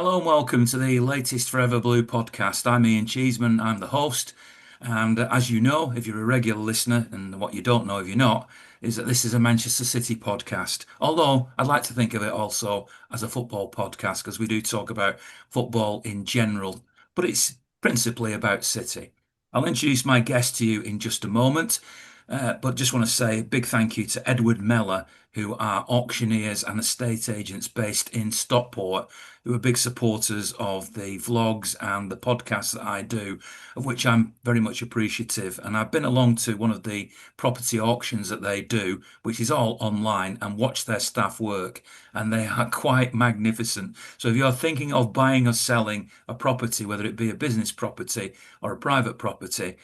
Hello and welcome to the latest Forever Blue podcast. I'm Ian Cheeseman, I'm the host. And as you know, if you're a regular listener, and what you don't know if you're not, is that this is a Manchester City podcast. Although I'd like to think of it also as a football podcast because we do talk about football in general, but it's principally about City. I'll introduce my guest to you in just a moment. But just want to say a big thank you to Edward Mellor, who are auctioneers and estate agents based in Stockport, who are big supporters of the vlogs and the podcasts that I do, of which I'm very much appreciative. And I've been along to one of the property auctions that they do, which is all online, and watch their staff work, and they are quite magnificent. So if you're thinking of buying or selling a property, whether it be a business property or a private property,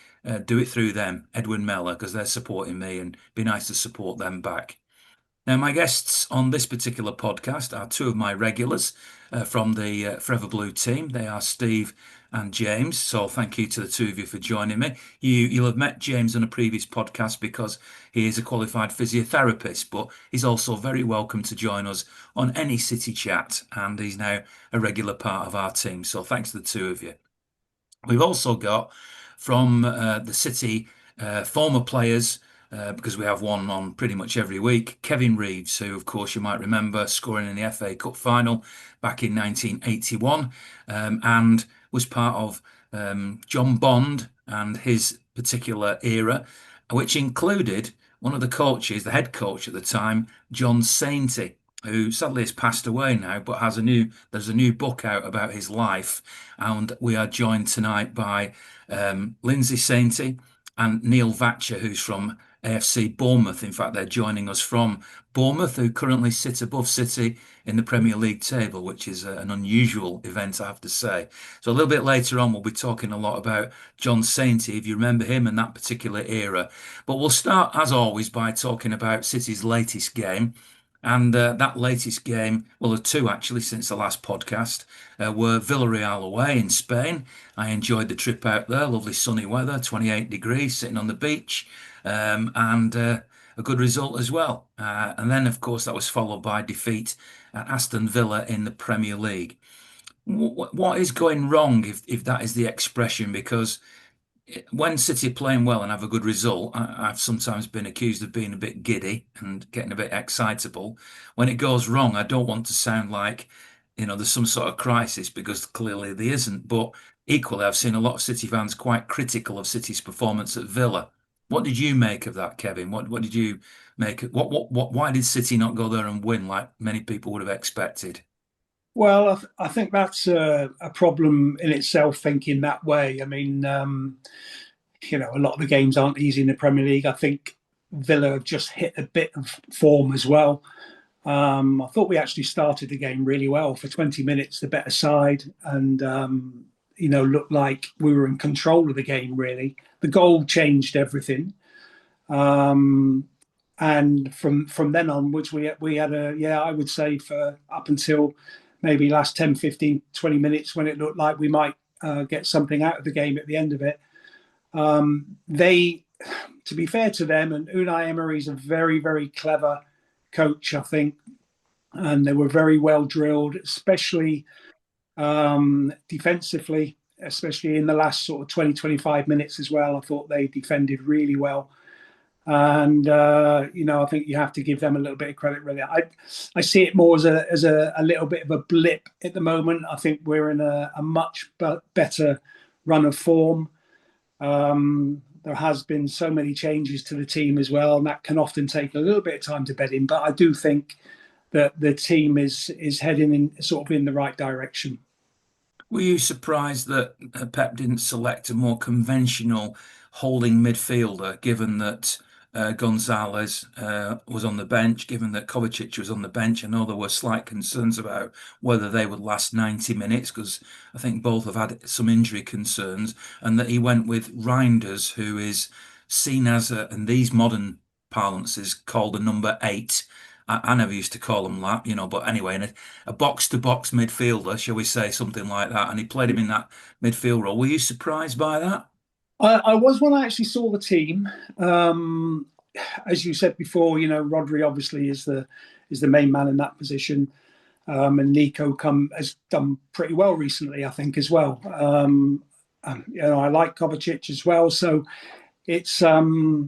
do it through them, Edward Mellor, because they're supporting me, and be nice to support them back. Now, my guests on this particular podcast are two of my regulars from the Forever Blue team. They are Steve and James. So thank you to the two of you for joining me. You'll have met James on a previous podcast because he is a qualified physiotherapist, but he's also very welcome to join us on any City chat, and he's now a regular part of our team. So thanks to the two of you. We've also got from the City former players, because we have one on pretty much every week, Kevin Reeves, who, of course, you might remember scoring in the FA Cup final back in 1981, and was part of John Bond and his particular era, which included one of the coaches, the head coach at the time, John Sainty, who sadly has passed away now, but there's a new book out about his life, and we are joined tonight by Lindsay Sainty and Neil Vatcher, who's from AFC Bournemouth. In fact, they're joining us from Bournemouth, who currently sit above City in the Premier League table, which is an unusual event, I have to say. So a little bit later on, we'll be talking a lot about John Sainty, if you remember him and that particular era. But we'll start, as always, by talking about City's latest game. And that latest game, well, there are two actually since the last podcast, were Villarreal away in Spain. I enjoyed the trip out there, lovely sunny weather, 28 degrees, sitting on the beach, and a good result as well. And then, of course, that was followed by defeat at Aston Villa in the Premier League. What is going wrong, if that is the expression? Because when City are playing well and have a good result, I've sometimes been accused of being a bit giddy and getting a bit excitable. When it goes wrong, I don't want to sound like, there's some sort of crisis, because clearly there isn't. But equally, I've seen a lot of City fans quite critical of City's performance at Villa. What did you make of that, Kevin? What did you make? Why did City not go there and win like many people would have expected? Well, I think that's a problem in itself, thinking that way. I mean, a lot of the games aren't easy in the Premier League. I think Villa have just hit a bit of form as well. I thought we actually started the game really well for 20 minutes, the better side, and looked like we were in control of the game. Really, the goal changed everything. And from then onwards, we had I would say for up until maybe last 10, 15, 20 minutes when it looked like we might get something out of the game at the end of it. They, to be fair to them, and Unai Emery's a very, very clever coach, I think, and they were very well drilled, especially defensively, especially in the last sort of 20, 25 minutes as well. I thought they defended really well. And I think you have to give them a little bit of credit. Really, I see it more as a little bit of a blip at the moment. I think we're in a much better run of form. There has been so many changes to the team as well, and that can often take a little bit of time to bed in. But I do think that the team is heading in sort of in the right direction. Were you surprised that Pep didn't select a more conventional holding midfielder, given that Gonzalez was on the bench, given that Kovacic was on the bench? I know there were slight concerns about whether they would last 90 minutes, because I think both have had some injury concerns, and that he went with Reinders, who is seen as, in these modern parlances, called a number 8. I never used to call him that, but anyway, in a box-to-box midfielder, shall we say, something like that, and he played him in that midfield role. Were you surprised by that? I was when I actually saw the team. As you said before, Rodri obviously is the main man in that position. And Nico has done pretty well recently, I think, as well. I like Kovacic as well. So it's it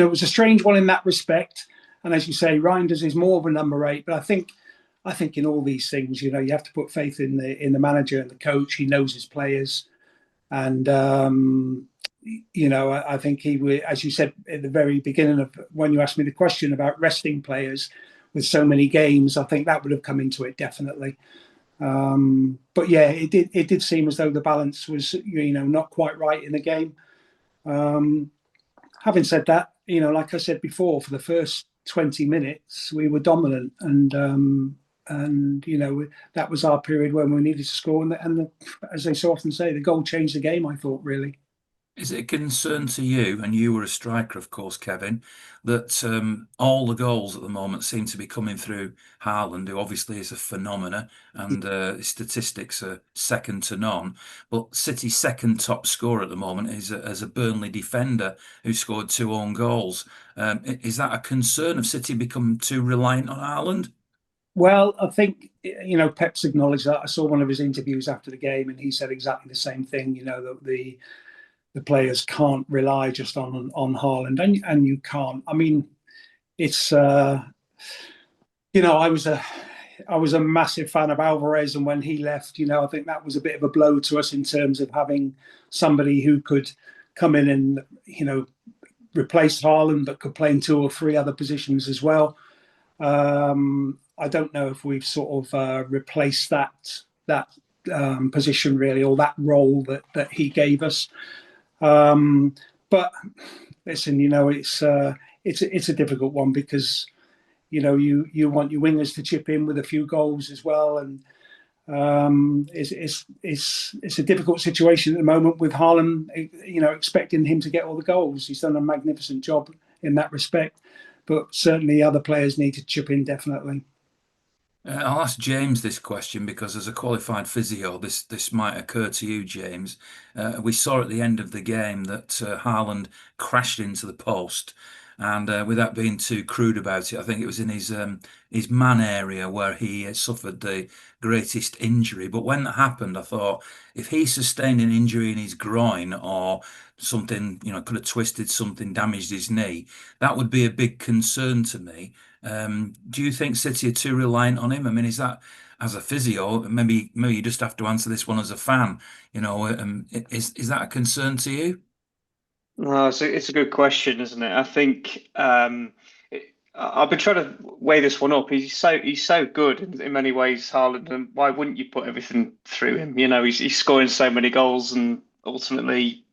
was a strange one in that respect. And as you say, Reinders is more of a number 8, but I think in all these things, you have to put faith in the manager and the coach. He knows his players, and I think he would, as you said at the very beginning of when you asked me the question about resting players with so many games, I think that would have come into it definitely. But yeah, it did seem as though the balance was not quite right in the game. Having said that, like I said before, for the first 20 minutes we were dominant, and that was our period when we needed to score, and as they so often say, the goal changed the game. I thought really. Is it a concern to you, and you were a striker, of course, Kevin, that all the goals at the moment seem to be coming through Haaland, who obviously is a phenomena, and his statistics are second to none. But City's second top scorer at the moment is as a Burnley defender who scored 2 own goals. Is that a concern of City becoming too reliant on Haaland? Well, I think Pep's acknowledged that. I saw one of his interviews after the game, and he said exactly the same thing. That the players can't rely just on Haaland, and you can't. I mean, it's I was a massive fan of Alvarez, and when he left, I think that was a bit of a blow to us in terms of having somebody who could come in and replace Haaland, but could play in 2 or 3 other positions as well. I don't know if we've sort of replaced that position really, or that role that he gave us. But listen, it's a difficult one because you want your wingers to chip in with a few goals as well, and it's a difficult situation at the moment with Haaland. Expecting him to get all the goals. He's done a magnificent job in that respect, but certainly other players need to chip in definitely. I'll ask James this question because, as a qualified physio, this might occur to you, James. We saw at the end of the game that Haaland crashed into the post, and without being too crude about it, I think it was in his man area where he suffered the greatest injury. But when that happened, I thought if he sustained an injury in his groin or something, could have twisted something, damaged his knee, that would be a big concern to me. Do you think City are too reliant on him? I mean, is that as a physio? Maybe you just have to answer this one as a fan. Is that a concern to you? No, it's a good question, isn't it? I think I've been trying to weigh this one up. He's so good in many ways, Haaland, and why wouldn't you put everything through him? He's scoring so many goals, and ultimately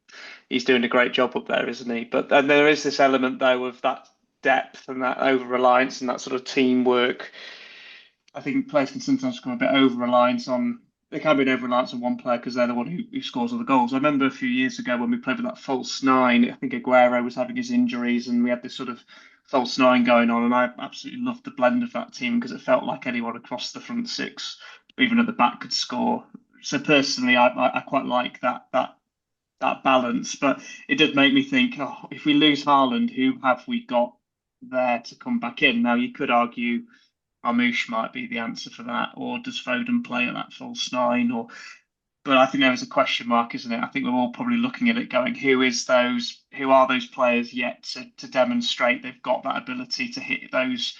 he's doing a great job up there, isn't he? But then there is this element though of that depth and that over reliance and that sort of teamwork. I think players can sometimes become a bit over reliant on. They can be an over reliance on one player because they're the one who scores all the goals. I remember a few years ago when we played with that false nine. I think Aguero was having his injuries, and we had this sort of false nine going on. And I absolutely loved the blend of that team because it felt like anyone across the front six, even at the back, could score. So personally, I quite like that balance. But it did make me think, oh, if we lose Haaland, who have we got there to come back in? Now you could argue Armouche might be the answer for that, or does Foden play at that false nine? But I think there is a question mark, isn't it? I think we're all probably looking at it going, who are those players yet to demonstrate they've got that ability to hit those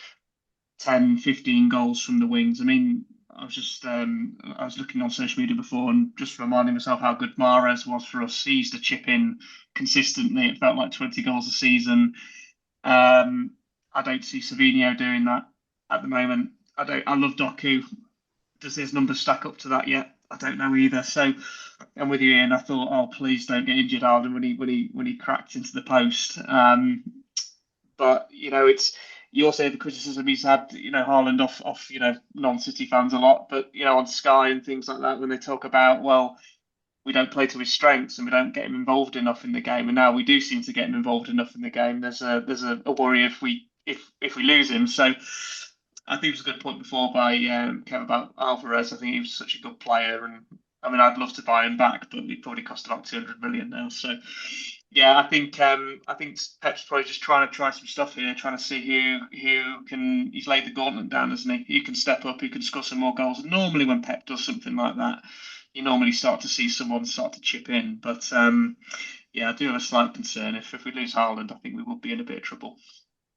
10, 15 goals from the wings? I mean, I was looking on social media before and just reminding myself how good Mahrez was for us. He used to chip in consistently. It felt like 20 goals a season. I don't see Savinho doing that at the moment. I love Doku. Does his numbers stack up to that yet? I don't know either. So I'm with you, Ian. I thought, oh, please don't get injured, Alden, when he cracked into the post. But it's you also hear the criticism he's had, Haaland off non-City fans a lot, but on Sky and things like that when they talk about, well, we don't play to his strengths and we don't get him involved enough in the game, and now we do seem to get him involved enough in the game. There's a worry if we lose him. So I think it was a good point before by Kev about Alvarez. I think he was such a good player, and I mean I'd love to buy him back, but he probably cost about 200 million now. So Yeah, I think Pep's probably just trying to try some stuff here, trying to see who can. He's laid the gauntlet down, hasn't he? Who can step up, who can score some more goals. And normally, when Pep does something like that, you normally start to see someone start to chip in. But yeah, I do have a slight concern. If we lose Haaland, I think we will be in a bit of trouble.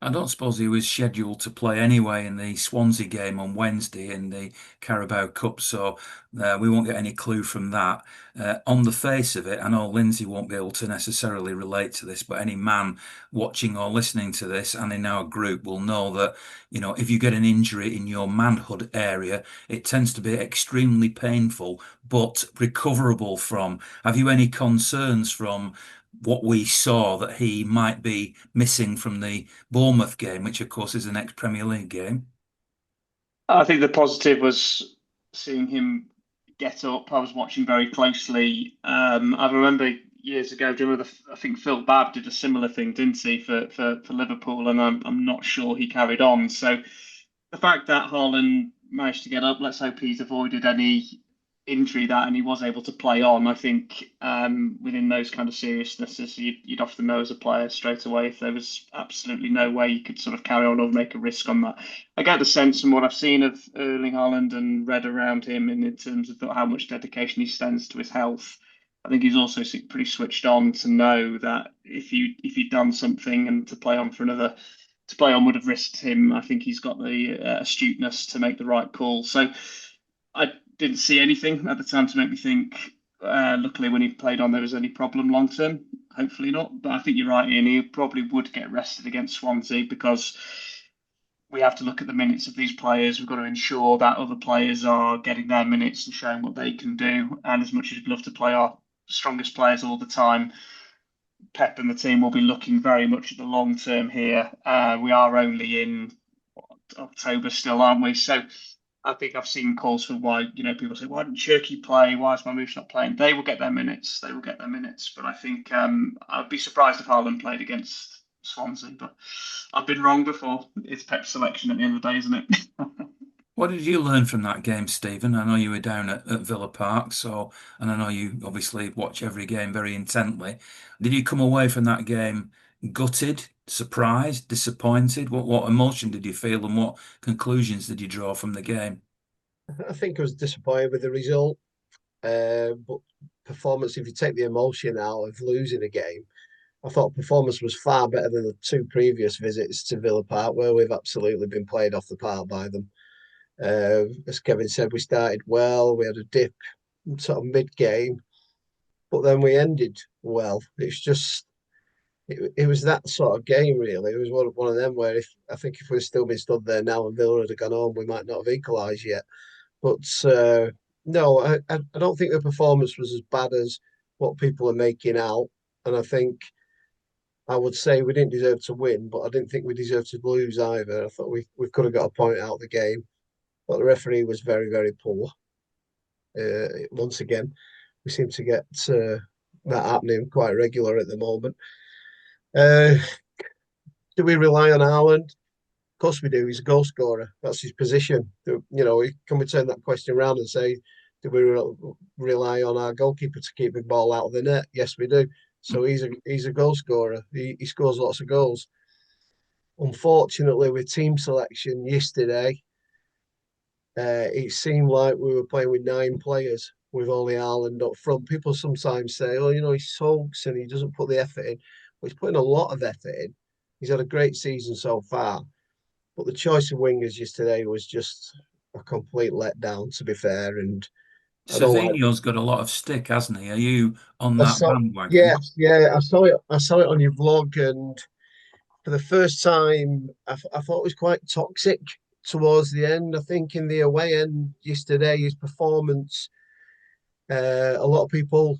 I don't suppose he was scheduled to play anyway in the Swansea game on Wednesday in the Carabao Cup, so we won't get any clue from that. On the face of it, I know Lindsay won't be able to necessarily relate to this, but any man watching or listening to this and in our group will know that, if you get an injury in your manhood area, it tends to be extremely painful, but recoverable from. Have you any concerns from what we saw that he might be missing from the Bournemouth game, which of course is the next Premier League game? I think the positive was seeing him get up. I was watching very closely. I remember years ago, do you remember I think Phil Babb did a similar thing, didn't he, for Liverpool, and I'm not sure he carried on. So the fact that Haaland managed to get up, let's hope he's avoided any injury that and he was able to play on. I think within those kind of seriousnesses, you'd often know as a player straight away if there was absolutely no way you could sort of carry on or make a risk on that. I get the sense from what I've seen of Erling Haaland and read around him in terms of how much dedication he spends to his health. I think he's also pretty switched on to know that if he'd done something and to play on would have risked him. I think he's got the astuteness to make the right call. So I didn't see anything at the time to make me think. Luckily, when he played on, there was any problem long term. Hopefully not. But I think you're right, Ian. He probably would get rested against Swansea because we have to look at the minutes of these players. We've got to ensure that other players are getting their minutes and showing what they can do. And as much as we'd love to play our strongest players all the time, Pep and the team will be looking very much at the long term here. We are only in October still, aren't we? So I think I've seen calls for why, people say, why didn't Cherky play? Why is Mamouche not playing? They will get their minutes. They will get their minutes. But I think I'd be surprised if Haaland played against Swansea. But I've been wrong before. It's Pep's selection at the end of the day, isn't it? What did you learn from that game, Stephen? I know you were down at Villa Park, and I know you obviously watch every game very intently. Did you come away from that game gutted, surprised, disappointed? What emotion did you feel, and what conclusions did you draw from the game? I think I was disappointed with the result. But performance, if you take the emotion out of losing a game, I thought performance was far better than the two previous visits to Villa Park, where we've absolutely been played off the park by them. As Kevin said, we started well, we had a dip sort of mid game, but then we ended well. It was that sort of game, really. It was one of them where if we'd still been stood there now and Villa had gone home, we might not have equalised yet. But no, I don't think the performance was as bad as what people are making out. And I think I would say we didn't deserve to win, but I didn't think we deserved to lose either. I thought we could have got a point out of the game. But the referee was very, very poor. Once again, we seem to get that happening quite regular at the moment. Uh, do we rely on Haaland? Of course we do. He's a goal scorer. That's his position. Can we turn that question around and say, do we rely on our goalkeeper to keep the ball out of the net? Yes, we do. So he's a goal scorer. He scores lots of goals. Unfortunately, with team selection yesterday, it seemed like we were playing with 9 players with only Haaland up front. People sometimes say, oh, he sulks and he doesn't put the effort in. But he's putting a lot of effort in. He's had a great season so far. But the choice of wingers yesterday was just a complete letdown, to be fair. And I don't like. Savinho's got a lot of stick, hasn't he? Are you on I that saw, bandwagon? yeah, I saw it. I saw it on your vlog, and for the first time, I thought it was quite toxic towards the end. I think in the away end yesterday, his performance, a lot of people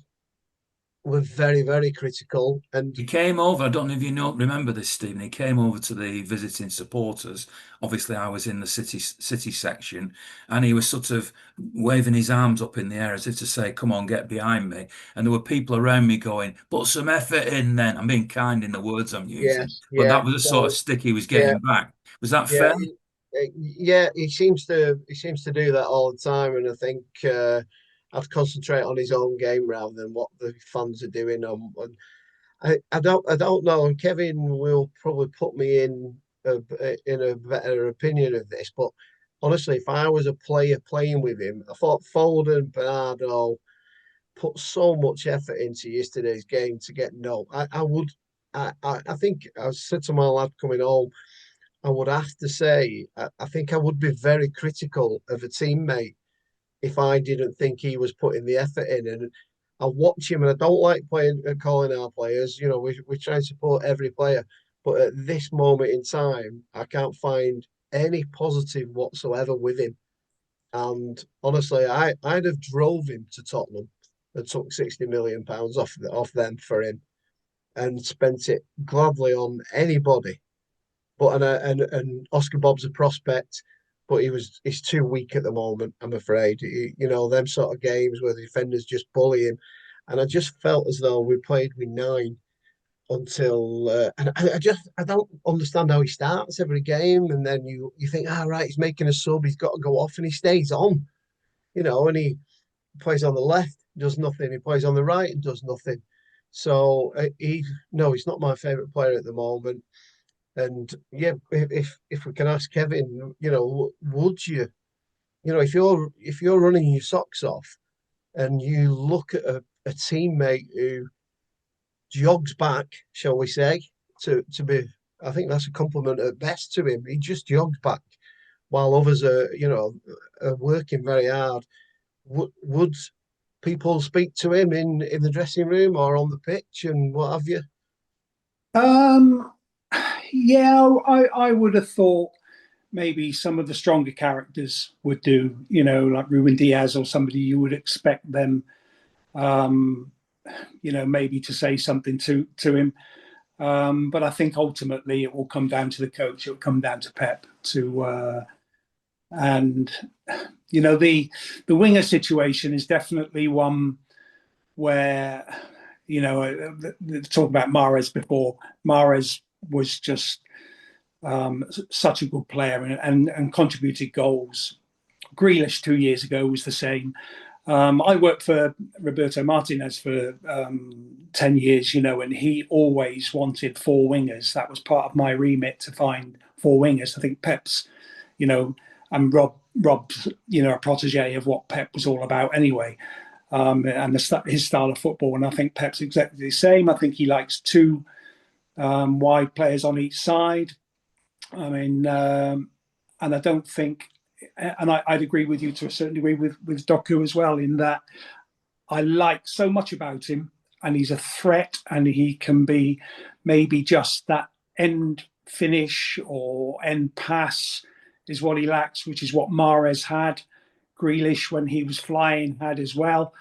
were very, very critical. And He came over. I don't know if you remember this, Stephen. He came over to the visiting supporters. Obviously, I was in the city section, and he was sort of waving his arms up in the air as if to say, "Come on, get behind me." And there were people around me going, "Put some effort in." Then I'm being kind in the words I'm using, yes, but yeah, that was the sort of so stick he was yeah, getting back. Was that yeah, fair? yeah. He seems to do that all the time, and I think I've to concentrate on his own game rather than what the fans are doing. I don't know, and Kevin will probably put me in a better opinion of this, but honestly, if I was a player playing with him, I thought Foden, Bernardo put so much effort into yesterday's game to get no. I would, I think I said to my lad coming home, I would have to say, I think I would be very critical of a teammate if I didn't think he was putting the effort in. And I watch him, and I don't like playing calling our players. You know, we try and support every player, but at this moment in time, I can't find any positive whatsoever with him. And honestly, I'd have drove him to Tottenham and took £60 million off them for him and spent it gladly on anybody. But and Oscar Bob's a prospect, but he's too weak at the moment. I'm afraid. You know, them sort of games where the defenders just bully him, and I just felt as though we played with nine until and I don't understand how he starts every game, and then you think, right, he's making a sub, he's got to go off, and he stays on, you know, and he plays on the left, does nothing. He plays on the right and does nothing. So he's not my favourite player at the moment. And yeah, if we can ask Kevin, you know, would you, you know, if you're running your socks off and you look at a teammate who jogs back, shall we say, to be, I think that's a compliment at best to him. He just jogs back while others are, you know, are working very hard. Would people speak to him in the dressing room or on the pitch and what have you? Yeah, I would have thought maybe some of the stronger characters would do, you know, like Ruben Diaz or somebody you would expect them, you know, maybe to say something to him. But I think ultimately it will come down to the coach. It will come down to Pep and you know the winger situation is definitely one where, you know, talk about Mahrez before. Mahrez was just such a good player and contributed goals. Grealish 2 years ago was the same. I worked for Roberto Martinez for 10 years, you know, and he always wanted four wingers. That was part of my remit to find four wingers. I think Pep's, you know, and Rob's, you know, a protege of what Pep was all about anyway. And his style of football. And I think Pep's exactly the same. I think he likes two wide players on each side. I mean, and I don't think, and I'd agree with you to a certain degree with Doku as well, in that I like so much about him, and he's a threat, and he can be maybe just that end finish or end pass is what he lacks, which is what Mahrez had. Grealish, when he was flying, had as well.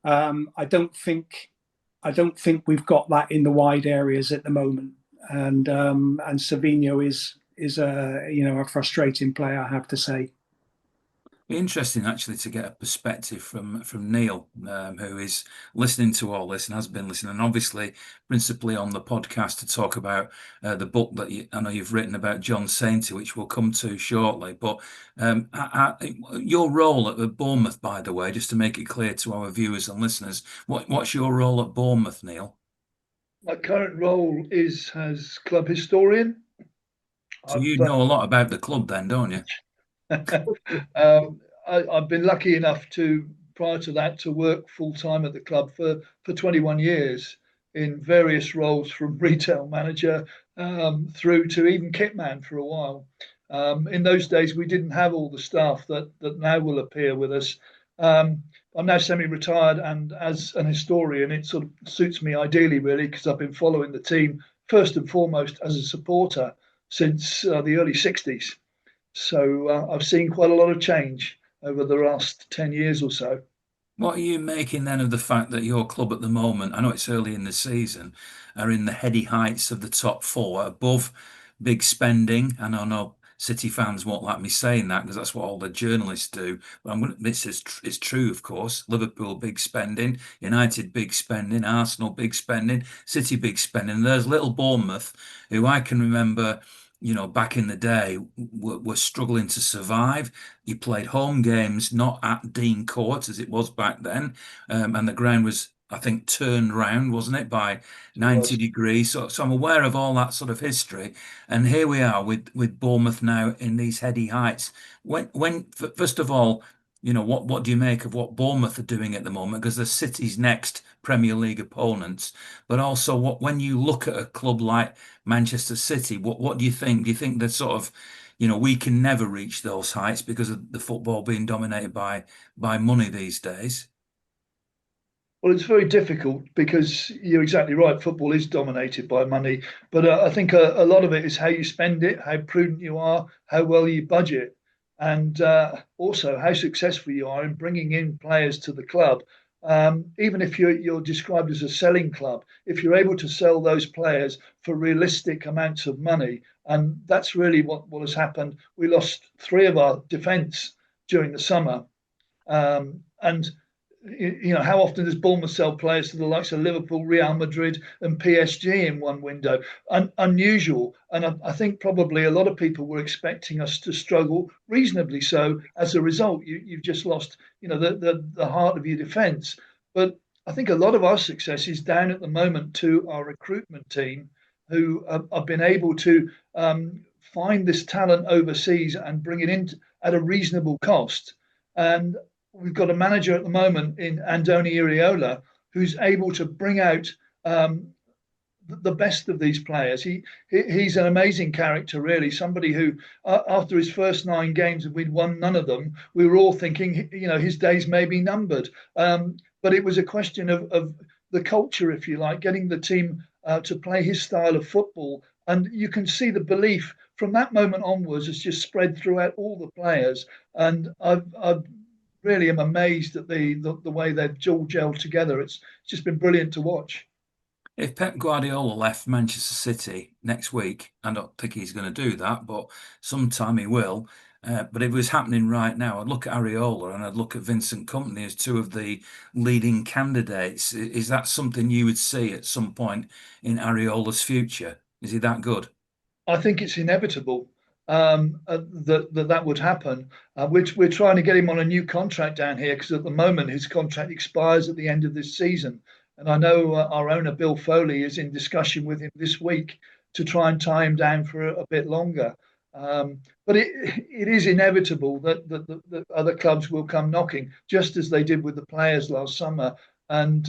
I don't think we've got that in the wide areas at the moment, and Savinho is a, you know, a frustrating player, I have to say. Be interesting actually to get a perspective from Neil, who is listening to all this and has been listening, and obviously principally on the podcast to talk about the book that I know you've written about John Sainty, which we'll come to shortly. But your role at Bournemouth, by the way, just to make it clear to our viewers and listeners, what's your role at Bournemouth, Neil? My current role is as club historian. So you know a lot about the club then, don't you? I've been lucky enough to, prior to that, to work full time at the club for 21 years in various roles, from retail manager through to even kitman for a while. In those days, we didn't have all the staff that now will appear with us. I'm now semi-retired, and as an historian, it sort of suits me ideally, really, because I've been following the team first and foremost as a supporter since the early 60s. So I've seen quite a lot of change over the last 10 years or so. What are you making then of the fact that your club at the moment, I know it's early in the season, are in the heady heights of the top four, above big spending? And I know City fans won't like me saying that because that's what all the journalists do. But this is it's true, of course. Liverpool big spending, United big spending, Arsenal big spending, City big spending. There's little Bournemouth, who I can remember, you know, back in the day, were struggling to survive. You played home games not at Dean Court as it was back then, and the ground was I think, turned round, wasn't it, by 90 degrees. So I'm aware of all that sort of history. And here we are with Bournemouth now in these heady heights. First of all, what do you make of what Bournemouth are doing at the moment? Because they're City's next Premier League opponents. But also, when you look at a club like Manchester City, what do you think? Do you think that sort of, we can never reach those heights because of the football being dominated by money these days? Well, it's very difficult because you're exactly right. Football is dominated by money, but I think a lot of it is how you spend it, how prudent you are, how well you budget, and also how successful you are in bringing in players to the club. Even if you're described as a selling club, if you're able to sell those players for realistic amounts of money, and that's really what has happened. We lost three of our defence during the summer, and how often does Bournemouth sell players to the likes of Liverpool, Real Madrid, and PSG in one window? Unusual, and I think probably a lot of people were expecting us to struggle reasonably so. As a result, you've just lost, the heart of your defence. But I think a lot of our success is down at the moment to our recruitment team, who have been able to find this talent overseas and bring it in at a reasonable cost. And we've got a manager at the moment in Andoni Iraola who's able to bring out the best of these players. He's an amazing character, really. Somebody who, after his first 9 games, and we'd won none of them, we were all thinking, his days may be numbered. But it was a question of the culture, if you like, getting the team to play his style of football. And you can see the belief from that moment onwards has just spread throughout all the players. And I've really am amazed at the way they've all gelled together. It's just been brilliant to watch. If Pep Guardiola left Manchester City next week, I don't think he's going to do that, but sometime he will. But if it was happening right now, I'd look at Areola and I'd look at Vincent Kompany as two of the leading candidates. Is that something you would see at some point in Areola's future? Is he that good? I think it's inevitable that would happen. We're trying to get him on a new contract down here because at the moment his contract expires at the end of this season. And I know our owner, Bill Foley, is in discussion with him this week to try and tie him down for a bit longer. But it is inevitable that other clubs will come knocking, just as they did with the players last summer. And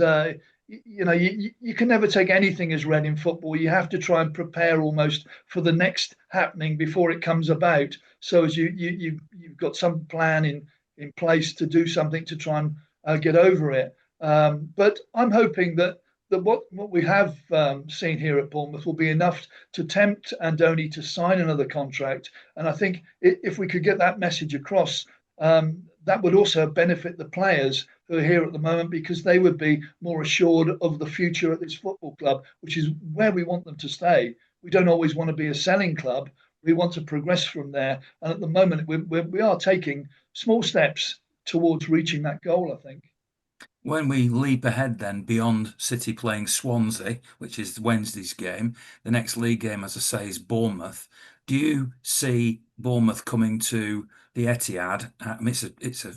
you can never take anything as read in football. You have to try and prepare almost for the next happening before it comes about. So as you've got some plan in place to do something to try and get over it. But I'm hoping that what we have seen here at Bournemouth will be enough to tempt Andoni to sign another contract. And I think if we could get that message across, that would also benefit the players who are here at the moment because they would be more assured of the future at this football club, which is where we want them to stay. We don't always want to be a selling club. We want to progress from there. And at the moment, we are taking small steps towards reaching that goal, I think. When we leap ahead then beyond City playing Swansea, which is Wednesday's game, the next league game, as I say, is Bournemouth. Do you see Bournemouth coming to the Etihad? I mean, it's a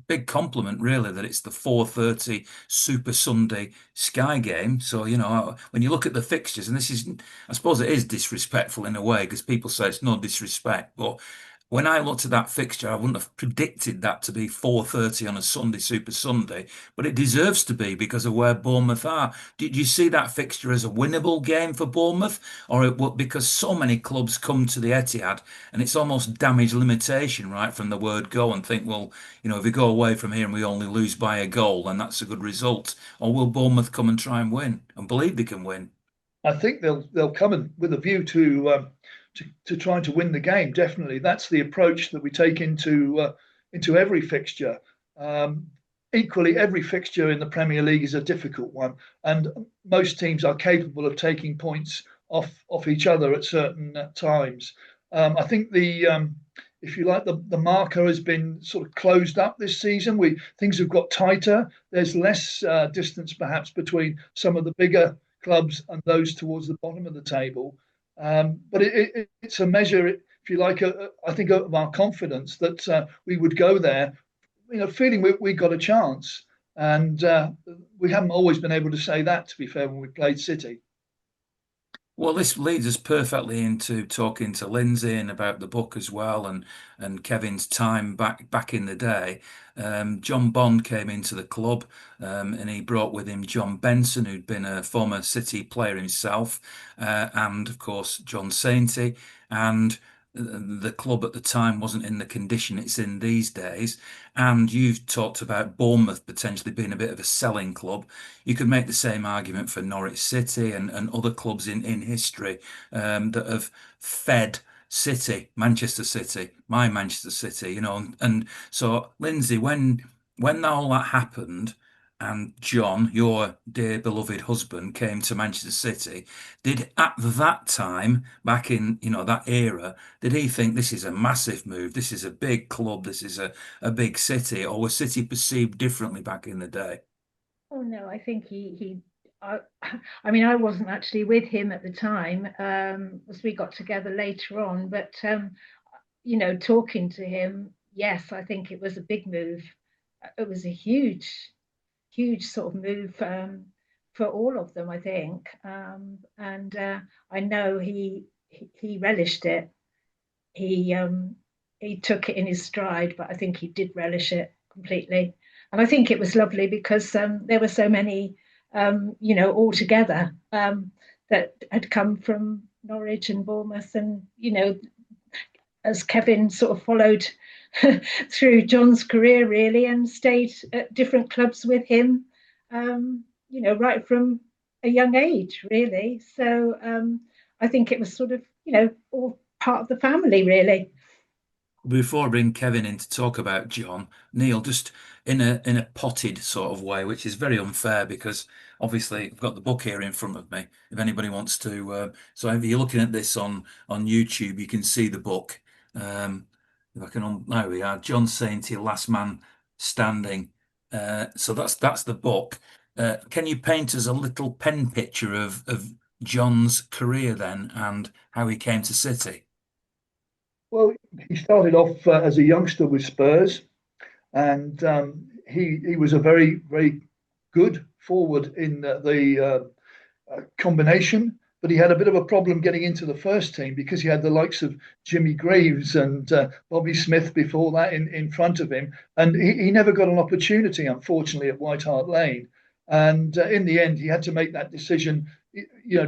big compliment, really, that it's the 4:30 Super Sunday Sky game. So, when you look at the fixtures, and this is, I suppose it is disrespectful in a way, because people say it's no disrespect, but when I looked at that fixture, I wouldn't have predicted that to be 4:30 on a Sunday, Super Sunday, but it deserves to be because of where Bournemouth are. Did you see that fixture as a winnable game for Bournemouth, or because so many clubs come to the Etihad and it's almost damage limitation right from the word go and think, well, if we go away from here and we only lose by a goal, then that's a good result. Or will Bournemouth come and try and win and believe they can win? I think they'll come in with a view to trying to win the game. Definitely, that's the approach that we take into every fixture. Equally, every fixture in the Premier League is a difficult one, and most teams are capable of taking points off each other at certain times. I think if you like, the marker has been sort of closed up this season. Things have got tighter. There's less distance, perhaps, between some of the bigger clubs and those towards the bottom of the table. But it's a measure, if you like, I think, of our confidence that we would go there, feeling we got a chance. And we haven't always been able to say that, to be fair, when we played City. Well, this leads us perfectly into talking to Lindsay and about the book as well, and Kevin's time back in the day. John Bond came into the club, and he brought with him John Benson, who'd been a former City player himself, and of course John Sainty. And the club at the time wasn't in the condition it's in these days. And you've talked about Bournemouth potentially being a bit of a selling club. You could make the same argument for Norwich City and other clubs in history that have fed City, Manchester City, my Manchester City, and so Lindsay, when all that happened, and John, your dear beloved husband, came to Manchester City, did at that time, back in that era, did he think this is a massive move, this is a big club, this is a big city, or was City perceived differently back in the day? Oh no, I think I mean, I wasn't actually with him at the time, as we got together later on. But talking to him, yes, I think it was a big move. It was a huge sort of move for all of them, I think. And I know he relished it. He took it in his stride, but I think he did relish it completely. And I think it was lovely because there were so many, all together that had come from Norwich and Bournemouth, and as Kevin sort of followed through John's career really, and stayed at different clubs with him, right from a young age really. So I think it was sort of, all part of the family really. Before I bring Kevin in to talk about John, Neil, just in a potted sort of way, which is very unfair because obviously I've got the book here in front of me. If anybody wants to, so if you're looking at this on YouTube, you can see the book. If I can, there we are, John Sainty, Last Man Standing. So that's the book. Can you paint us a little pen picture of John's career then and how he came to City? Well, he started off as a youngster with Spurs, and he was a very, very good forward in the combination, but he had a bit of a problem getting into the first team because he had the likes of Jimmy Greaves and Bobby Smith before that in front of him, and he never got an opportunity, unfortunately, at White Hart Lane. And in the end, he had to make that decision.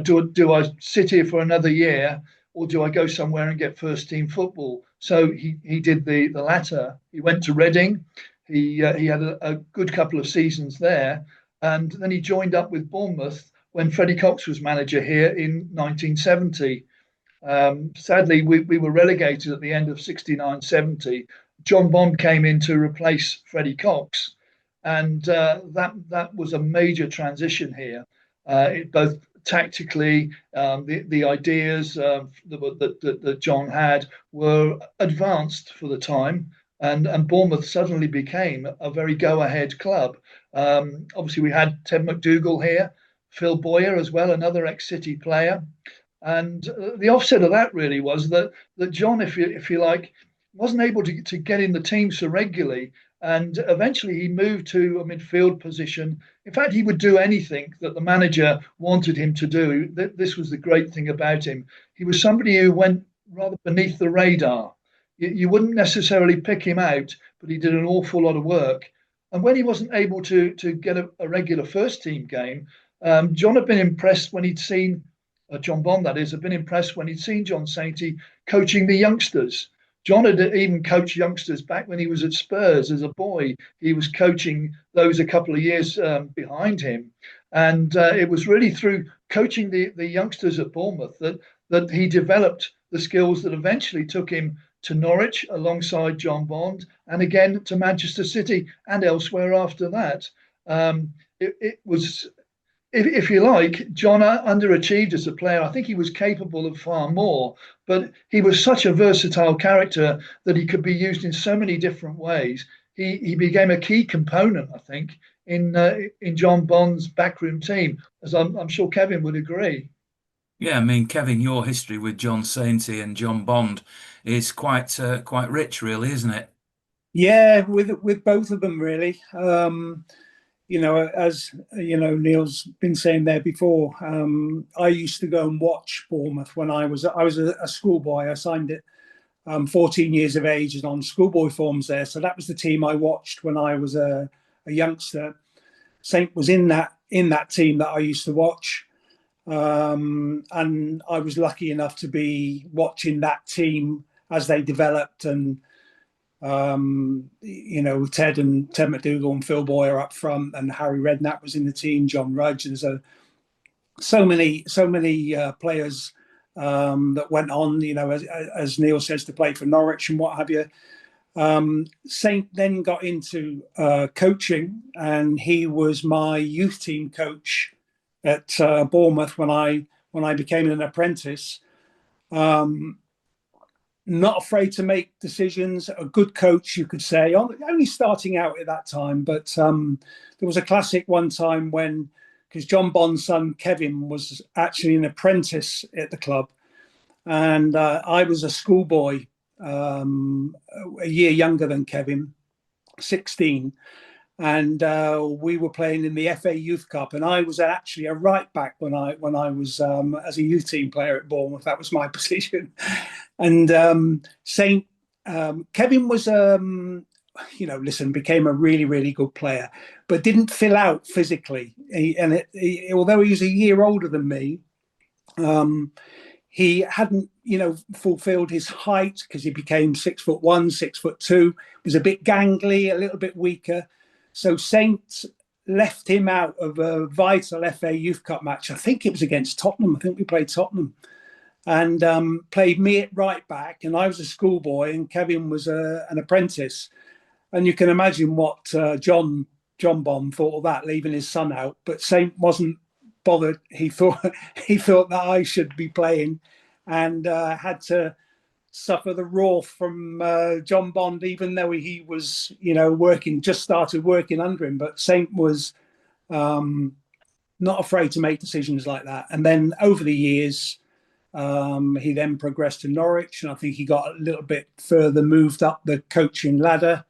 Do I sit here for another year, or do I go somewhere and get first team football? So he did the latter. He went to Reading. He had a good couple of seasons there, and then he joined up with Bournemouth when Freddie Cox was manager here in 1970. Sadly, we were relegated at the end of 69-70. John Bond came in to replace Freddie Cox, and that was a major transition here. Both tactically, the ideas that John had were advanced for the time, and Bournemouth suddenly became a very go-ahead club. Obviously, we had Ted McDougall here, Phil Boyer as well, another ex-City player. And the offset of that really was that John, if you like, wasn't able to get in the team so regularly. And eventually he moved to a midfield position. In fact, he would do anything that the manager wanted him to do. This was the great thing about him. He was somebody who went rather beneath the radar. You wouldn't necessarily pick him out, but he did an awful lot of work. And when he wasn't able to get a regular first team game, John had been impressed when he'd seen, John Bond that is, had been impressed when he'd seen John Sainty coaching the youngsters. John had even coached youngsters back when he was at Spurs as a boy. He was coaching those a couple of years behind him. And it was really through coaching the youngsters at Bournemouth that he developed the skills that eventually took him to Norwich alongside John Bond, and again to Manchester City and elsewhere after that. It was, if you like, John underachieved as a player. I think he was capable of far more, but he was such a versatile character that he could be used in so many different ways. He became a key component, I think, in John Bond's backroom team, as I'm sure Kevin would agree. Yeah, I mean, Kevin, your history with John Sainty and John Bond is quite rich, really, isn't it? Yeah, with both of them really. as Neil's been saying there before, I used to go and watch Bournemouth when I was a schoolboy. I signed it 14 years of age and on schoolboy forms there. So that was the team I watched when I was a youngster. Saint was in that team that I used to watch. And I was lucky enough to be watching that team as they developed, and Ted McDougall and Phil Boyer up front, and Harry Redknapp was in the team, John Rudge. There's so many players that went on, as Neil says, to play for Norwich and what have you. Saint then got into coaching, and he was my youth team coach at Bournemouth when I became an apprentice. Not afraid to make decisions, a good coach, you could say, only starting out at that time. But there was a classic one time because John Bond's son, Kevin, was actually an apprentice at the club. And I was a schoolboy, a year younger than Kevin, 16. And we were playing in the FA Youth Cup, and I was actually a right back when I was as a youth team player at Bournemouth. That was my position. And Kevin was became a really, really good player, but didn't fill out physically. Although he was a year older than me, he hadn't fulfilled his height, because he became 6'1", 6'2", was a bit gangly, a little bit weaker. So Saint left him out of a vital FA Youth Cup match. I think it was against Tottenham. I think we played Tottenham, and played me at right back. And I was a schoolboy, and Kevin was an apprentice. And you can imagine what John Bond thought of that, leaving his son out. But Saint wasn't bothered. He thought that I should be playing, and had to suffer the wrath from John Bond, even though he was, just started working under him. But Saint was not afraid to make decisions like that. And then over the years, he then progressed to Norwich, and I think he got a little bit further, moved up the coaching ladder.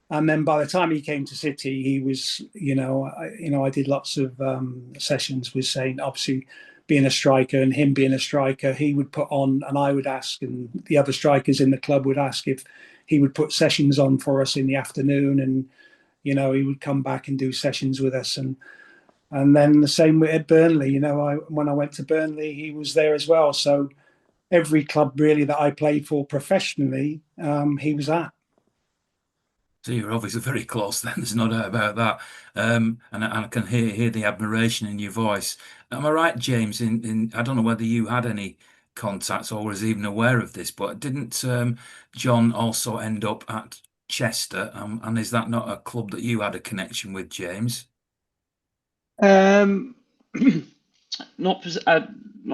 And then by the time he came to City, he was, I did lots of sessions with Saint, obviously being a striker, and him being a striker, he would put on, and I would ask, and the other strikers in the club would ask if he would put sessions on for us in the afternoon, and he would come back and do sessions with us, and then the same at Burnley. When I went to Burnley, he was there as well. So every club really that I played for professionally, he was at. So you're obviously very close then, there's no doubt about that. And I can hear the admiration in your voice. Am I right, James, I don't know whether you had any contacts or was even aware of this, but didn't John also end up at Chester? And is that not a club that you had a connection with, James? Not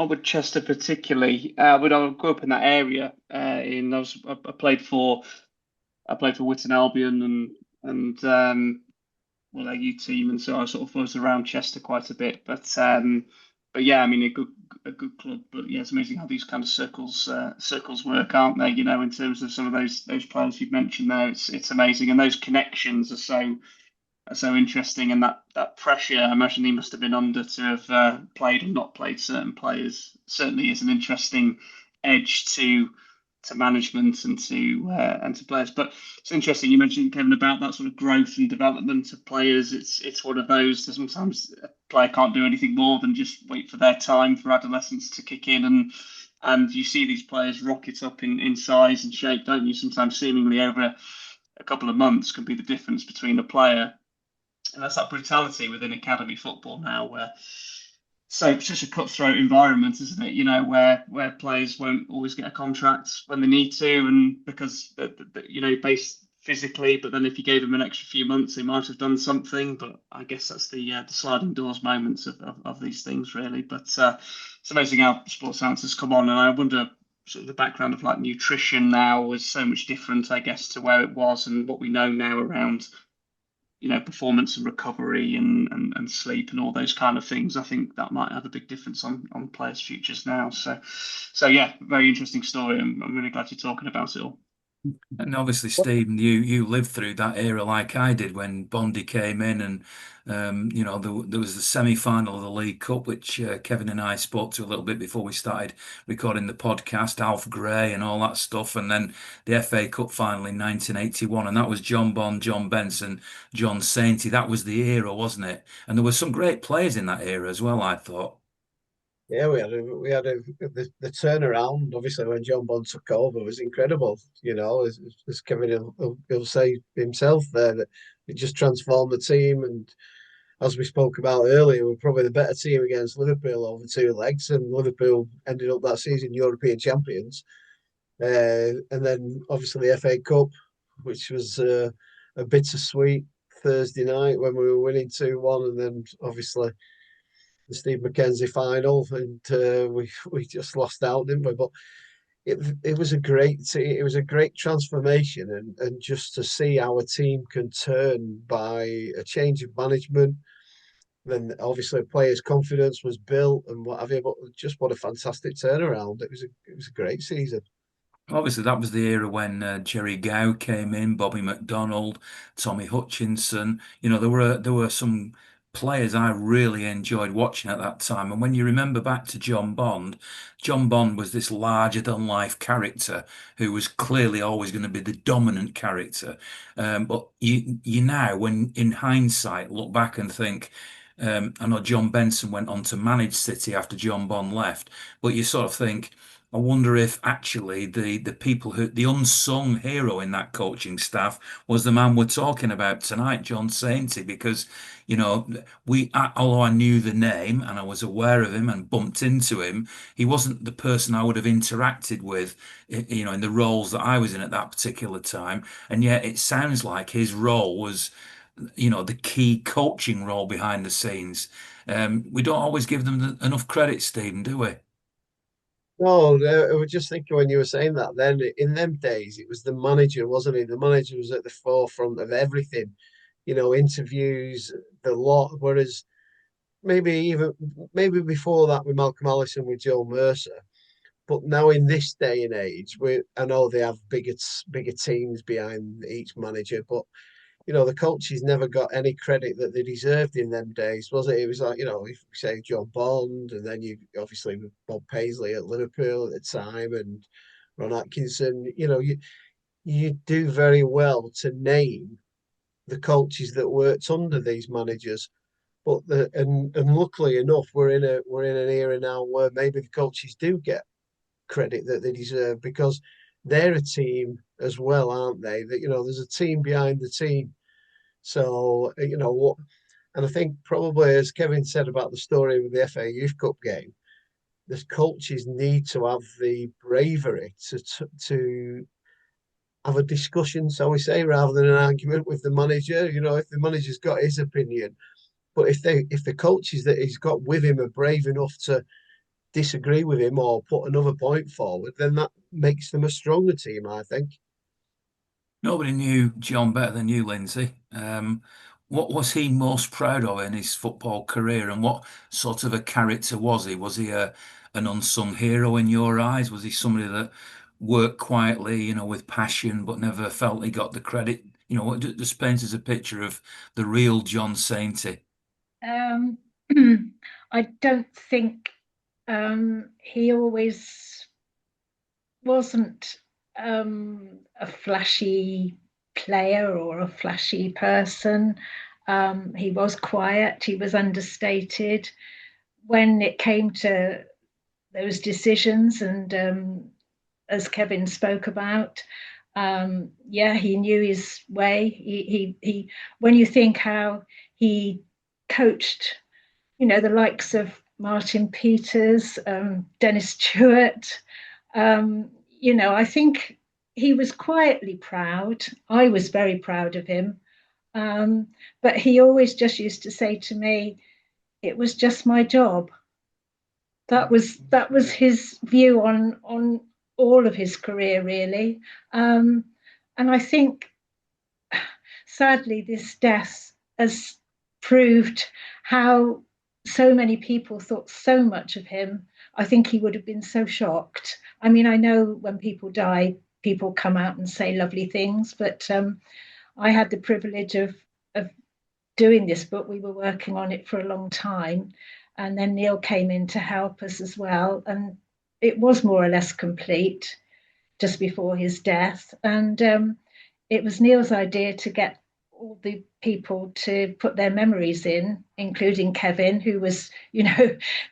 with Chester particularly. But I grew up in that area. I played for Witton Albion and their youth team, and so I sort of was around Chester quite a bit. But yeah, I mean, a good club. But yeah, it's amazing how these kind of circles work, aren't they? In terms of some of those players you've mentioned there, it's amazing, and those connections are so interesting, and that pressure I imagine he must have been under to have played or not played certain players certainly is an interesting edge to management and to players. But it's interesting you mentioned, Kevin, about that sort of growth and development of players. It's one of those that sometimes a player can't do anything more than just wait for their time for adolescence to kick in, and you see these players rocket up in size and shape, don't you? Sometimes seemingly over a couple of months can be the difference between a player. And that's that brutality within academy football now, where it's such a cutthroat environment, isn't it? Where players won't always get a contract when they need to, and because based physically. But then if you gave them an extra few months, they might have done something. But I guess that's the sliding doors moments of these things, really. But it's amazing how sports science has come on, and I wonder sort of the background of like nutrition now is so much different, I guess, to where it was and what we know now around performance and recovery and sleep and all those kind of things. I think that might have a big difference on players' futures now. So yeah, very interesting story. I'm really glad you're talking about it all. And obviously, Stephen, you lived through that era like I did when Bondi came in, and there was the semi-final of the League Cup, which Kevin and I spoke to a little bit before we started recording the podcast. Alf Gray and all that stuff, and then the FA Cup final in 1981, and that was John Bond, John Benson, John Sainty. That was the era, wasn't it? And there were some great players in that era as well, I thought. Yeah, the turnaround. Obviously, when John Bond took over, was incredible. As Kevin will say himself there, that it just transformed the team. And as we spoke about earlier, we're probably the better team against Liverpool over two legs, and Liverpool ended up that season European champions. And then obviously the FA Cup, which was a bittersweet Thursday night when we were winning 2-1, and then obviously the Steve McKenzie final, and we just lost out, didn't we? But it was a great transformation, and just to see our team can turn by a change of management. Then obviously players' confidence was built and what have you. But just what a fantastic turnaround! It was a great season. Obviously, that was the era when Jerry Gow came in, Bobby McDonald, Tommy Hutchinson. There were some players I really enjoyed watching at that time. And when you remember back to John Bond was this larger than life character who was clearly always going to be the dominant character. But you now, when in hindsight, look back and think. I know John Benson went on to manage City after John Bond left, but you sort of think, I wonder if actually the unsung hero in that coaching staff was the man we're talking about tonight, John Sainty, because although I knew the name and I was aware of him and bumped into him, he wasn't the person I would have interacted with, in the roles that I was in at that particular time. And yet it sounds like his role was, the key coaching role behind the scenes. We don't always give them enough credit, Stephen, do we? No, I was just thinking when you were saying that, then in them days, it was the manager, wasn't he? The manager was at the forefront of everything, interviews, the lot. Whereas maybe before that with Malcolm Allison, with Joe Mercer. But now in this day and age, I know they have bigger teams behind each manager, but the coaches never got any credit that they deserved in them days, was it? It was like, if we say John Bond, and then you obviously with Bob Paisley at Liverpool at the time, and Ron Atkinson, you do very well to name the coaches that worked under these managers. But and luckily enough, we're in an era now where maybe the coaches do get credit that they deserve, because they're a team as well, aren't they? That there's a team behind the team. So what, and I think probably as Kevin said about the story with the FA Youth Cup game, the coaches need to have the bravery to have a discussion, so we say, rather than an argument with the manager. If the manager's got his opinion, but if the coaches that he's got with him are brave enough to disagree with him or put another point forward, then that makes them a stronger team, I think. Nobody knew John better than you, Lindsay. What was he most proud of in his football career, and what sort of a character was he? Was he an unsung hero in your eyes? Was he somebody that worked quietly, with passion, but never felt he got the credit? What just paints us a picture of the real John Sainty. Um, I don't think he always wasn't a flashy player or a flashy person. He was quiet, he was understated. When it came to those decisions, and as Kevin spoke about, yeah, he knew his way. He when you think how he coached, the likes of Martin Peters, Dennis Stewart, I think he was quietly proud. I was very proud of him. But he always just used to say to me, it was just my job. That was his view on all of his career, really. And I think, sadly, this death has proved how so many people thought so much of him. I think he would have been so shocked. I mean, I know when people die, people come out and say lovely things, but I had the privilege of doing this book. We were working on it for a long time, and then Neil came in to help us as well, and it was more or less complete just before his death. And it was Neil's idea to get all the people to put their memories in, including Kevin, who was,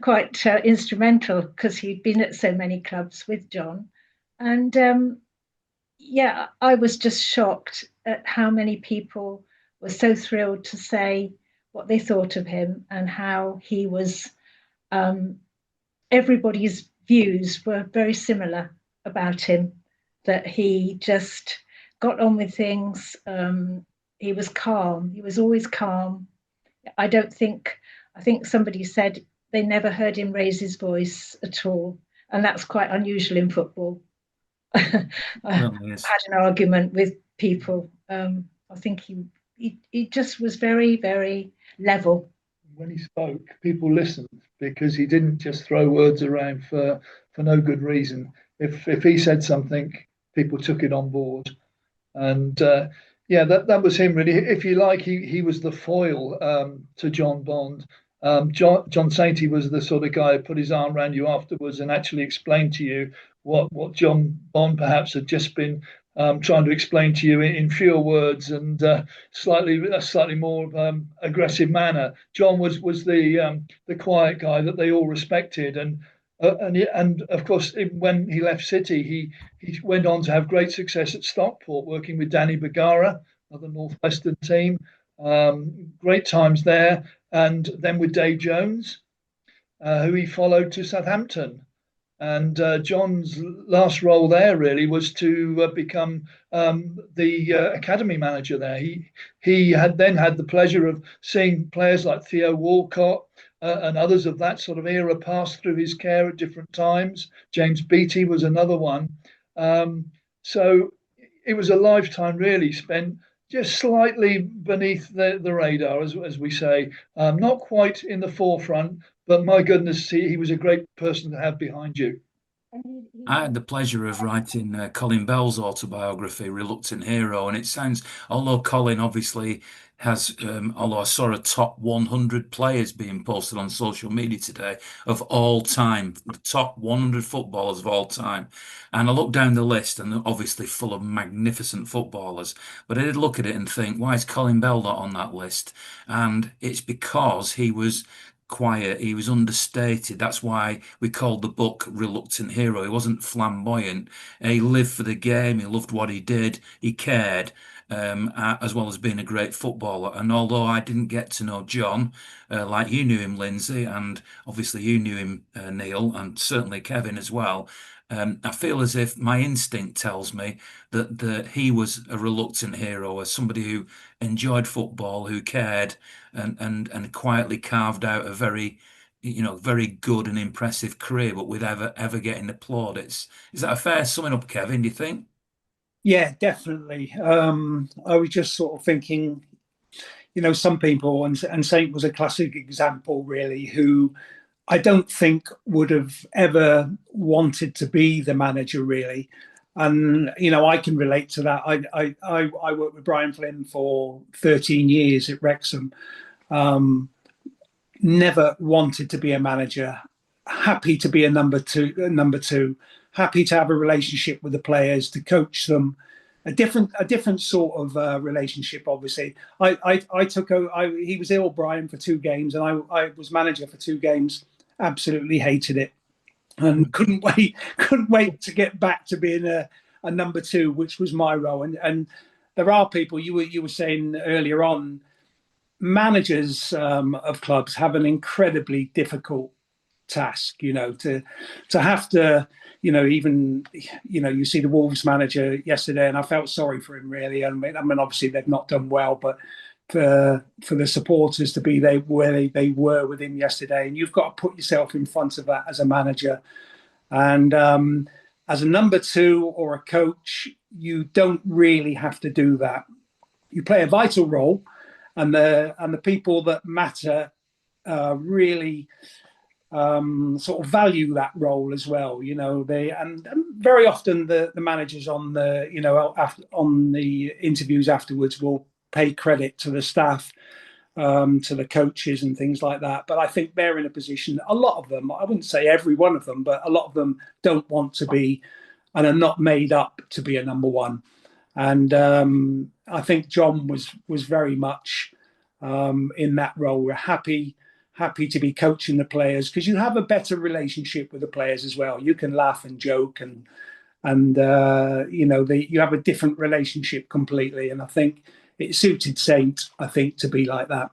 quite instrumental because he'd been at so many clubs with John. And I was just shocked at how many people were so thrilled to say what they thought of him, and how he was, everybody's views were very similar about him, that he just got on with things. He was calm. He was always calm. I think somebody said they never heard him raise his voice at all. And that's quite unusual in football. I had an argument with people. I think he just was very, very level. When he spoke, people listened, because he didn't just throw words around for no good reason. If he said something, people took it on board. And that was him, really. If you like, he was the foil to John Bond. John Sainty was the sort of guy who put his arm around you afterwards and actually explained to you what John Bond perhaps had just been trying to explain to you in fewer words and slightly more aggressive manner. John was the quiet guy that they all respected, and of course, when he left City, he went on to have great success at Stockport, working with Danny Bergara, another Northwestern team. Great times there, and then with Dave Jones, who he followed to Southampton. And John's last role there really was to become the academy manager there. He had then had the pleasure of seeing players like Theo Walcott and others of that sort of era pass through his care at different times. James Beattie was another one. So it was a lifetime really spent just slightly beneath the radar, as we say, not quite in the forefront, but my goodness, he was a great person to have behind you. I had the pleasure of writing Colin Bell's autobiography, Reluctant Hero, and it sounds, although Colin obviously has, although I saw a top 100 players being posted on social media today of all time, the top 100 footballers of all time. And I looked down the list, and they're obviously full of magnificent footballers. But I did look at it and think, why is Colin Bell not on that list? And it's because he was quiet, he was understated. That's why we called the book Reluctant Hero. He wasn't flamboyant. He lived for the game. He loved what he did. He cared, as well as being a great footballer. And although I didn't get to know John like you knew him, Lindsay, and obviously you knew him, Neil, and certainly Kevin as well, I feel as if my instinct tells me that he was a reluctant hero, as somebody who enjoyed football, who cared, and quietly carved out a very, very good and impressive career, but without ever getting applauded. Is that a fair summing up, Kevin, do you think? Yeah, definitely. I was just sort of thinking, some people, and Saint was a classic example, really, who I don't think would have ever wanted to be the manager, really. And I can relate to that. I worked with Brian Flynn for 13 years at Wrexham. Never wanted to be a manager. Happy to be a number two. Happy to have a relationship with the players, to coach them. A different sort of relationship, obviously. He was ill, Brian, for 2 games, and I was manager for 2 games. Absolutely hated it, and couldn't wait to get back to being a number 2, which was my role. And there are people, you were saying earlier on, managers of clubs have an incredibly difficult task, to have to, even, you see the Wolves manager yesterday, and I felt sorry for him, really. I mean, obviously they've not done well, but for the supporters to be where they were with him yesterday, and you've got to put yourself in front of that as a manager. And as a number 2 or a coach, you don't really have to do that. You play a vital role, and the people that matter really sort of value that role as well. You know, and very often the managers on the on the interviews afterwards will pay credit to the staff, to the coaches and things like that. But I think they're in a position. A lot of them, I wouldn't say every one of them, but a lot of them don't want to be and are not made up to be a number one. And I think John was very much in that role. We're happy to be coaching the players because you have a better relationship with the players as well. You can laugh and joke and you have a different relationship completely. And I think it suited Saint, I think, to be like that.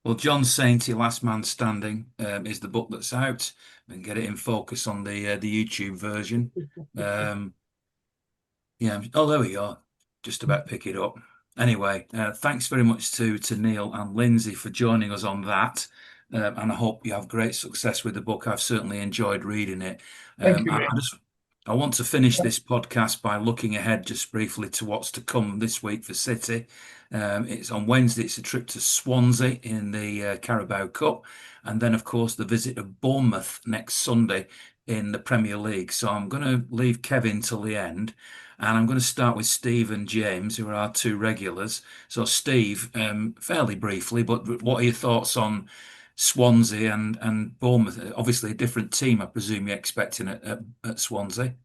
Well, John Sainty, Last Man Standing, is the book that's out. And get it in focus on the YouTube version. Yeah. Oh, there we go. Just about pick it up. Anyway, thanks very much to Neil and Lindsay for joining us on that. And I hope you have great success with the book. I've certainly enjoyed reading it. Thank you. I want to finish this podcast by looking ahead just briefly to what's to come this week for City. It's on Wednesday. It's a trip to Swansea in the Carabao Cup. And then, of course, the visit of Bournemouth next Sunday in the Premier League. So I'm going to leave Kevin till the end. And I'm going to start with Steve and James, who are our two regulars. So, Steve, fairly briefly, but what are your thoughts on Swansea and Bournemouth? Obviously, a different team, I presume you're expecting at Swansea.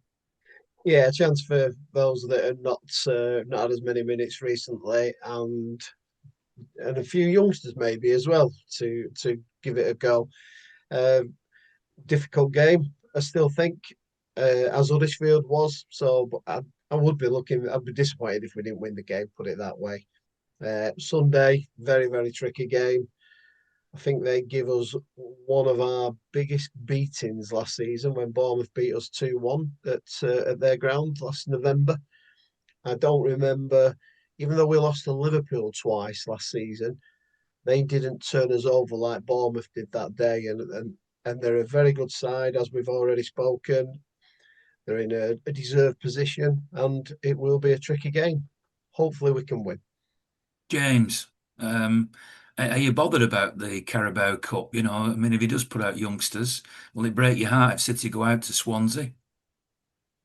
Yeah, a chance for those that are not had as many minutes recently, and a few youngsters maybe as well to give it a go. Difficult game, I still think, as Huddersfield was. So, but I would be looking. I'd be disappointed if we didn't win the game. Put it that way. Sunday, very, very tricky game. I think they give us one of our biggest beatings last season when Bournemouth beat us 2-1 at their ground last November. I don't remember, even though we lost to Liverpool twice last season, they didn't turn us over like Bournemouth did that day. And they're a very good side, as we've already spoken. They're in a deserved position, and it will be a tricky game. Hopefully we can win. James, are you bothered about the Carabao Cup? You know, I mean, if he does put out youngsters, will it break your heart if City go out to Swansea?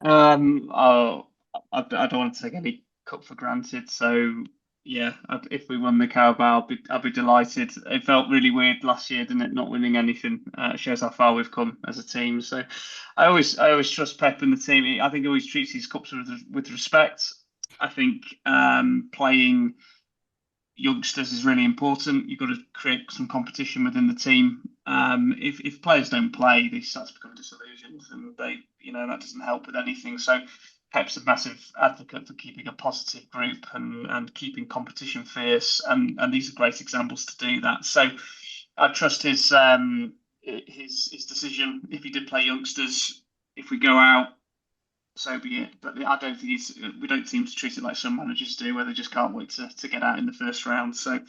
Oh, I don't want to take any cup for granted. So yeah, if we won the Carabao, I'd be delighted. It felt really weird last year, didn't it? Not winning anything. It shows how far we've come as a team. So I always trust Pep and the team. I think he always treats these cups with respect. I think playing youngsters is really important. You've got to create some competition within the team. If players don't play, they start to become disillusioned, and that doesn't help with anything. So Pep's a massive advocate for keeping a positive group and keeping competition fierce, and these are great examples to do that. So I trust his decision. If he did play youngsters, if we go out, so be it. But I don't think we don't seem to treat it like some managers do, where they just can't wait to get out in the first round. So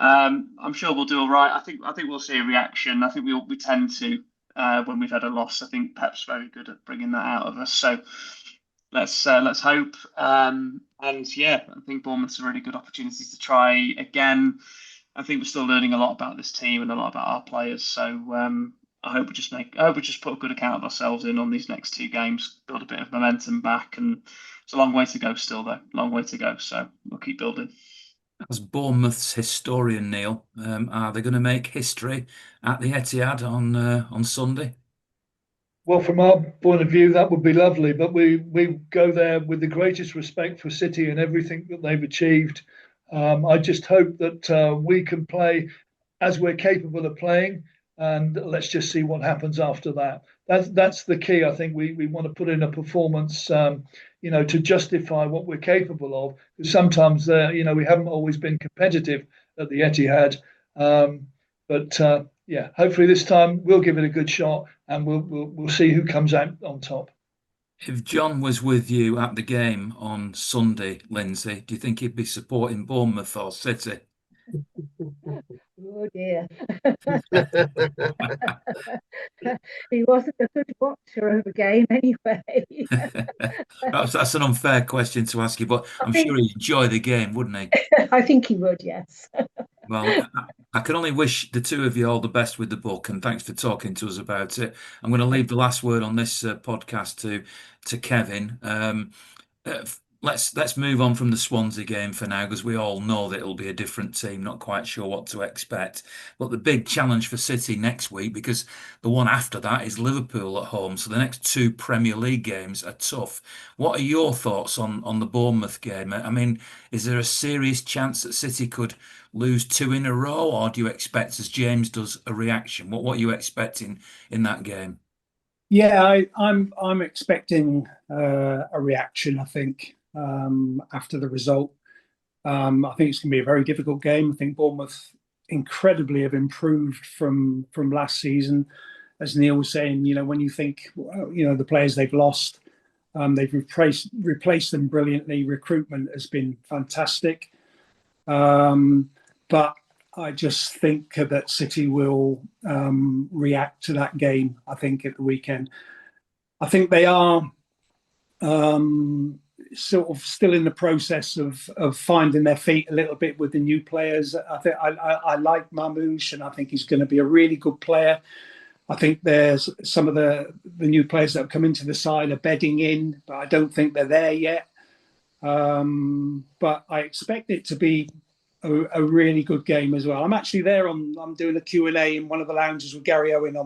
I'm sure we'll do all right. I think we'll see a reaction. I think we tend to when we've had a loss. I think Pep's very good at bringing that out of us. So let's hope. And yeah, I think Bournemouth's a really good opportunity to try again. I think we're still learning a lot about this team and a lot about our players. So I hope we just put a good account of ourselves in on these next two games, build a bit of momentum back, and it's a long way to go still, though. Long way to go. So we'll keep building. As Bournemouth's historian, Neil, are they going to make history at the Etihad on Sunday? Well, from our point of view, that would be lovely. But we go there with the greatest respect for City and everything that they've achieved. I just hope that we can play as we're capable of playing, and let's just see what happens after that. That's the key. I think we want to put in a performance, to justify what we're capable of. Because sometimes, we haven't always been competitive at the Etihad. But hopefully this time we'll give it a good shot, and we'll see who comes out on top. If John was with you at the game on Sunday, Lindsay, do you think he'd be supporting Bournemouth or City? Oh dear. He wasn't a good watcher of a game anyway. That's an unfair question to ask you, but I'm sure he'd enjoy the game, wouldn't he? I think he would, yes. Well, I can only wish the two of you all the best with the book, and thanks for talking to us about it. I'm going to leave the last word on this podcast to Kevin. Let's move on from the Swansea game for now, because we all know that it'll be a different team. Not quite sure what to expect, but the big challenge for City next week, because the one after that is Liverpool at home. So the next two Premier League games are tough. What are your thoughts on the Bournemouth game? I mean, is there a serious chance that City could lose two in a row, or do you expect, as James does, a reaction? What are you expecting in that game? Yeah, I'm expecting a reaction. I think after the result, I think it's going to be a very difficult game. I think Bournemouth incredibly have improved from last season. As Neil was saying, when you think, the players they've lost, they've replaced them brilliantly. Recruitment has been fantastic, but I just think that City will react to that game. I think at the weekend, I think they are sort of still in the process of finding their feet a little bit with the new players. I think I like Marmoush, and I think he's going to be a really good player. I think there's some of the new players that have come into the side are bedding in, but I don't think they're there yet. But I expect it to be a really good game as well. I'm actually there I'm doing a Q&A in one of the lounges with Gary Owen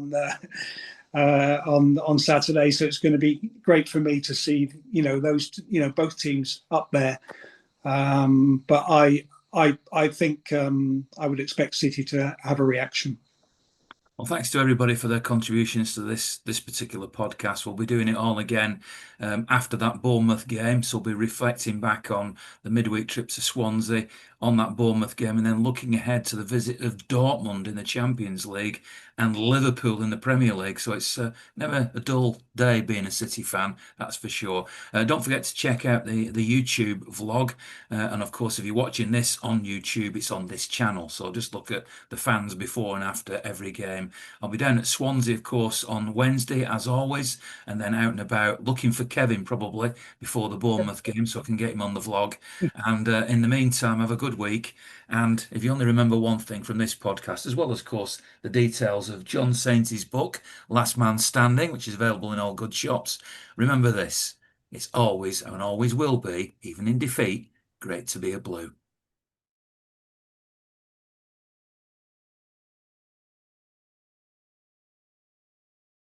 on Saturday, so it's going to be great for me to see those both teams up there. But I think I would expect City to have a reaction. Well, thanks to everybody for their contributions to this particular podcast. We'll be doing it all again after that Bournemouth game. So we'll be reflecting back on the midweek trip to Swansea, on that Bournemouth game, and then looking ahead to the visit of Dortmund in the Champions League and Liverpool in the Premier League. So it's never a dull day being a City fan, that's for sure. Don't forget to check out the YouTube vlog. And of course, if you're watching this on YouTube, it's on this channel. So just look at the fans before and after every game. I'll be down at Swansea, of course, on Wednesday, as always, and then out and about looking for Kevin probably before the Bournemouth game so I can get him on the vlog. And in the meantime, have a good week. And if you only remember one thing from this podcast, as well as, of course, the details of John Sainty's book, Last Man Standing, which is available in all good shops, remember this: it's always and always will be, even in defeat, great to be a Blue.